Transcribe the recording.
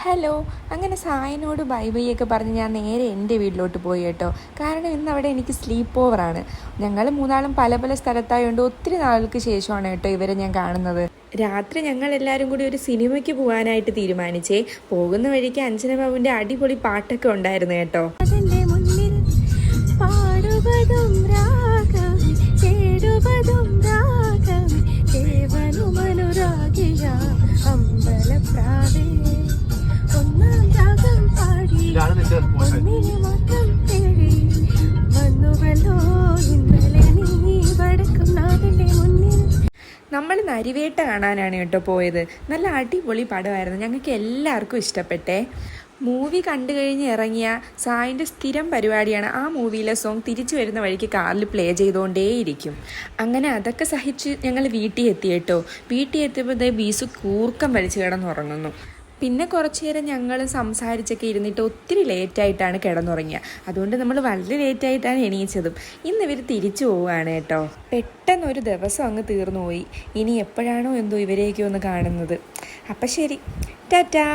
Hello. അങ്ങനെ സായനോട് bye bye ഒക്കെ പറഞ്ഞ് ഞാൻ നേരെ എൻ്റെ വീട്ടിലോട്ട് പോയി കേട്ടോ. കാരണം ഇന്ന് അവിടെ എനിക്ക് സ്ലീപ്പ് ഓവറാണ്. ഞങ്ങൾ മൂന്നാളും പല പല സ്ഥലത്തായതുകൊണ്ട് ഒത്തിരി നാളുകൾക്ക് ശേഷമാണ് കേട്ടോ ഇവരെ ഞാൻ കാണുന്നത്. രാത്രി ഞങ്ങൾ എല്ലാവരും കൂടി ഒരു സിനിമയ്ക്ക് പോകാനായിട്ട് തീരുമാനിച്ചേ. പോകുന്ന വഴിക്ക് അഞ്ജന ബാബുവിൻ്റെ അടിപൊളി പാട്ടൊക്കെ ഉണ്ടായിരുന്നു കേട്ടോ. നമ്മൾ നരിവേട്ട കാണാനാണ് കേട്ടോ പോയത്. നല്ല അടിപൊളി പടമായിരുന്നു, ഞങ്ങൾക്ക് എല്ലാവർക്കും ഇഷ്ടപ്പെട്ടേ. മൂവി കണ്ടു കഴിഞ്ഞ് ഇറങ്ങിയ സായിൻ്റെ സ്ഥിരം പരിപാടിയാണ് ആ മൂവിയിലെ സോങ് തിരിച്ചു വരുന്ന വഴിക്ക് കാറിൽ പ്ലേ ചെയ്തുകൊണ്ടേയിരിക്കും. അങ്ങനെ അതൊക്കെ സഹിച്ച് ഞങ്ങൾ വീട്ടിൽ എത്തി കേട്ടോ. വീട്ടിൽ എത്തിയപ്പോൾ ബീസു കൂർക്കം വലിച്ചു കിടന്നുറങ്ങുന്നു. പിന്നെ കുറച്ച് നേരം ഞങ്ങൾ സംസാരിച്ചൊക്കെ ഇരുന്നിട്ട് ഒത്തിരി ലേറ്റായിട്ടാണ് കിടന്നുറങ്ങിയത്. അതുകൊണ്ട് നമ്മൾ വളരെ ലേറ്റായിട്ടാണ് എണീച്ചതും. ഇന്ന് ഇവർ തിരിച്ചു പോവുകയാണ് കേട്ടോ. പെട്ടെന്നൊരു ദിവസം അങ്ങ് തീർന്നു പോയി. ഇനി എപ്പോഴാണോ എന്തോ ഇവരെയൊക്കെ ഒന്ന് കാണുന്നത്. അപ്പം ശരി, ടാറ്റാ.